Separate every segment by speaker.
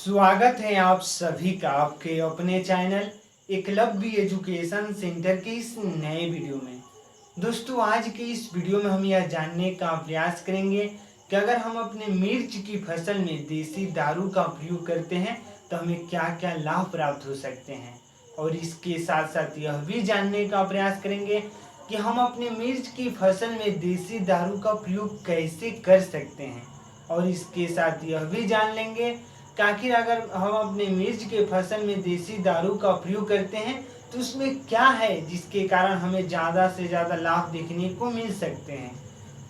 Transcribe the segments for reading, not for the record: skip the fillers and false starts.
Speaker 1: स्वागत है आप सभी का आपके अपने चैनल एकलव्य एजुकेशन सेंटर के इस नए वीडियो में। दोस्तों, आज के इस वीडियो में हम यह जानने का प्रयास करेंगे कि अगर हम अपने मिर्च की फसल में देसी दारू का प्रयोग करते हैं तो हमें क्या क्या लाभ प्राप्त हो सकते हैं, और इसके साथ साथ यह भी जानने का प्रयास करेंगे कि हम अपने मिर्च की फसल में देसी दारू का प्रयोग कैसे कर सकते हैं, और इसके साथ यह भी जान लेंगे कि आखिर अगर हम अपने मिर्च के फसल में देसी दारू का प्रयोग करते हैं तो उसमें क्या है जिसके कारण हमें ज़्यादा से ज़्यादा लाभ देखने को मिल सकते हैं।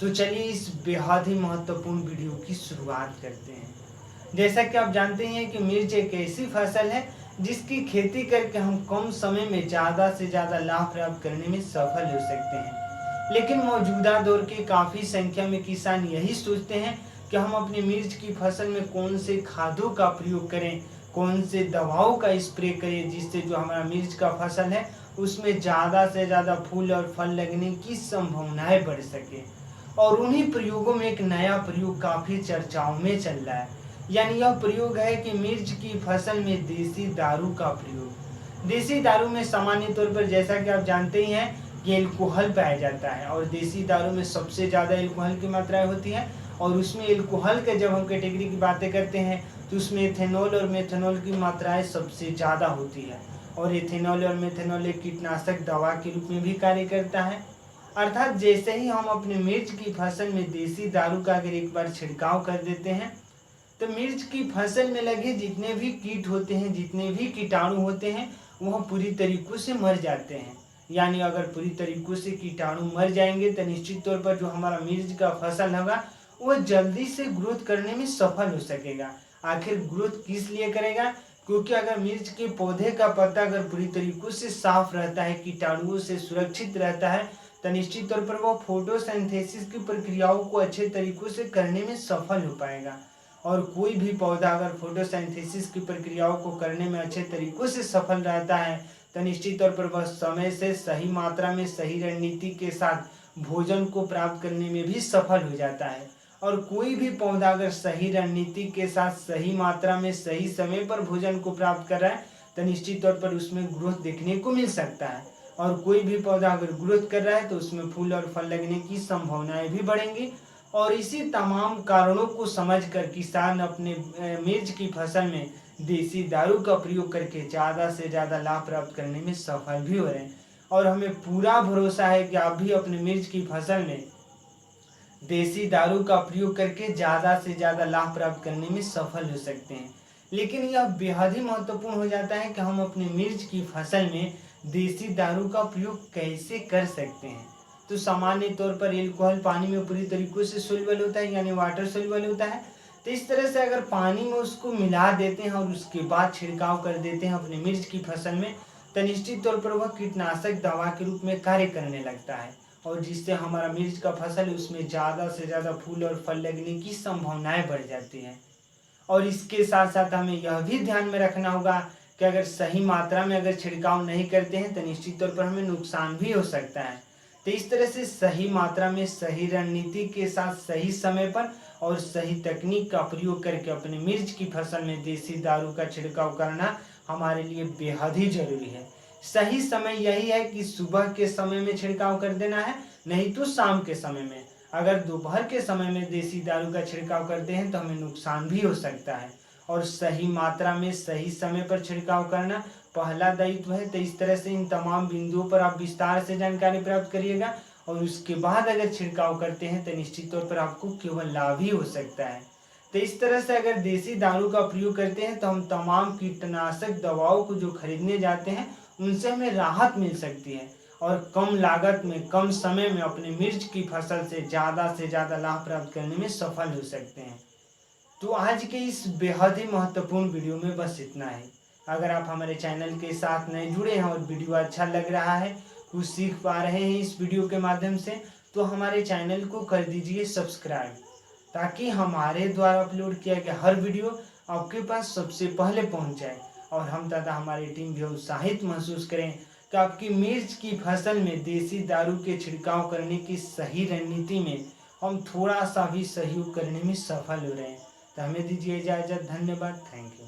Speaker 1: तो चलिए इस बेहद ही महत्वपूर्ण वीडियो की शुरुआत करते हैं। जैसा कि आप जानते हैं कि मिर्च एक ऐसी फसल है जिसकी खेती करके हम कम समय में ज़्यादा से ज़्यादा लाभ प्राप्त करने में सफल हो सकते हैं। लेकिन मौजूदा दौर के काफ़ी संख्या में किसान यही सोचते हैं कि हम अपनी मिर्च की फसल में कौन से खादों का प्रयोग करें, कौन से दवाओं का स्प्रे करें, जिससे जो हमारा मिर्च का फसल है उसमें ज़्यादा से ज़्यादा फूल और फल लगने की संभावनाएं बढ़ सके। और उन्हीं प्रयोगों में एक नया प्रयोग काफ़ी चर्चाओं में चल रहा है, यानी यह प्रयोग है कि मिर्च की फसल में देसी दारू का प्रयोग। देसी दारू में सामान्य तौर पर, जैसा कि आप जानते ही हैं, कि एल्कोहल पाया जाता है, और देसी दारू में सबसे ज़्यादा एल्कोहल की मात्राएं होती हैं। और उसमें एल्कोहल के जब हम कैटेगरी की बातें करते हैं तो उसमें इथेनॉल और मेथनॉल की मात्राएं सबसे ज़्यादा होती है। और इथेनॉल और मेथनॉल एक कीटनाशक दवा के रूप में भी कार्य करता है। अर्थात जैसे ही हम अपने मिर्च की फसल में देसी दारू का अगर एक बार छिड़काव कर देते हैं तो मिर्च की फसल में लगे जितने भी कीट होते हैं, जितने भी कीटाणु होते हैं, वह पूरी तरीकों से मर जाते हैं। यानी अगर पूरी तरीकों से कीटाणु मर जाएंगे तो निश्चित तौर पर जो हमारा मिर्च का फसल होगा वह जल्दी से ग्रोथ करने में सफल हो सकेगा। आखिर ग्रोथ किस लिए करेगा? क्योंकि अगर मिर्च के पौधे का पत्ता अगर पूरी तरीकों से साफ रहता है, कीटाणुओं से सुरक्षित रहता है, तो निश्चित तौर पर वह फोटोसिंथेसिस की प्रक्रियाओं को अच्छे तरीकों से करने में सफल हो पाएगा। और कोई भी पौधा अगर फोटोसिंथेसिस की प्रक्रियाओं को करने में अच्छे तरीकों से सफल रहता है तो निश्चित तौर पर वह समय से सही मात्रा में सही रणनीति के साथ भोजन को प्राप्त करने में भी सफल हो जाता है। और कोई भी पौधा अगर सही रणनीति के साथ सही मात्रा में सही समय पर भोजन को प्राप्त कर रहा है तो निश्चित तौर पर उसमें ग्रोथ देखने को मिल सकता है। और कोई भी पौधा अगर ग्रोथ कर रहा है तो उसमें फूल और फल लगने की संभावनाएं भी बढ़ेंगी। और इसी तमाम कारणों को समझकर किसान अपने मिर्च की फसल में देसी दारू का प्रयोग करके ज़्यादा से ज़्यादा लाभ प्राप्त करने में सफल भी हो रहे हैं। और हमें पूरा भरोसा है कि आप भी अपने मिर्च की फसल में देसी दारू का प्रयोग करके ज़्यादा से ज़्यादा लाभ प्राप्त करने में सफल हो सकते हैं। लेकिन यह बेहद ही महत्वपूर्ण हो जाता है कि हम अपने मिर्च की फसल में देसी दारू का प्रयोग कैसे कर सकते हैं। तो सामान्य तौर पर एल्कोहल पानी में पूरी तरीकों से सोल्यूबल होता है, यानी वाटर सोल्यूबल होता है। तो इस तरह से अगर पानी में उसको मिला देते हैं और उसके बाद छिड़काव कर देते हैं अपने मिर्च की फसल में तो निश्चित तौर पर वह कीटनाशक दवा के रूप में कार्य करने लगता है। और जिससे हमारा मिर्च का फसल है उसमें ज़्यादा से ज़्यादा फूल और फल लगने की संभावनाएं बढ़ जाती हैं। और इसके साथ साथ हमें यह भी ध्यान में रखना होगा कि अगर सही मात्रा में अगर छिड़काव नहीं करते हैं तो निश्चित तौर पर हमें नुकसान भी हो सकता है। तो इस तरह से सही मात्रा में सही रणनीति के साथ सही समय पर और सही तकनीक का प्रयोग करके अपने मिर्च की फसल में देसी दारू का छिड़काव करना हमारे लिए बेहद ही जरूरी है। सही समय यही है कि सुबह के समय में छिड़काव कर देना है, नहीं तो शाम के समय में। अगर दोपहर के समय में देसी दारू का छिड़काव करते हैं तो हमें नुकसान भी हो सकता है। और सही मात्रा में सही समय पर छिड़काव करना पहला दायित्व है। तो इस तरह से इन तमाम बिंदुओं पर आप विस्तार से जानकारी प्राप्त करिएगा, और उसके बाद अगर छिड़काव करते हैं तो निश्चित तौर पर आपको केवल लाभ ही हो सकता है। तो इस तरह से अगर देसी दारू का प्रयोग करते हैं तो हम तमाम कीटनाशक दवाओं को जो खरीदने जाते हैं उनसे हमें राहत मिल सकती है, और कम लागत में कम समय में अपने मिर्च की फसल से ज़्यादा लाभ प्राप्त करने में सफल हो सकते हैं। तो आज के इस बेहद ही महत्वपूर्ण वीडियो में बस इतना ही। अगर आप हमारे चैनल के साथ नए जुड़े हैं और वीडियो अच्छा लग रहा है, कुछ सीख पा रहे हैं इस वीडियो के माध्यम से, तो हमारे चैनल को कर दीजिए सब्सक्राइब, ताकि हमारे द्वारा अपलोड किया गया हर वीडियो आपके पास सबसे पहले पहुंच जाए। और हम तथा हमारी टीम भी उत्साहित महसूस करें कि आपकी मिर्च की फसल में देसी दारू के छिड़काव करने की सही रणनीति में हम थोड़ा सा भी सहयोग करने में सफल हो रहे हैं। तो हमें दीजिए इजाज़त। धन्यवाद। Thank you.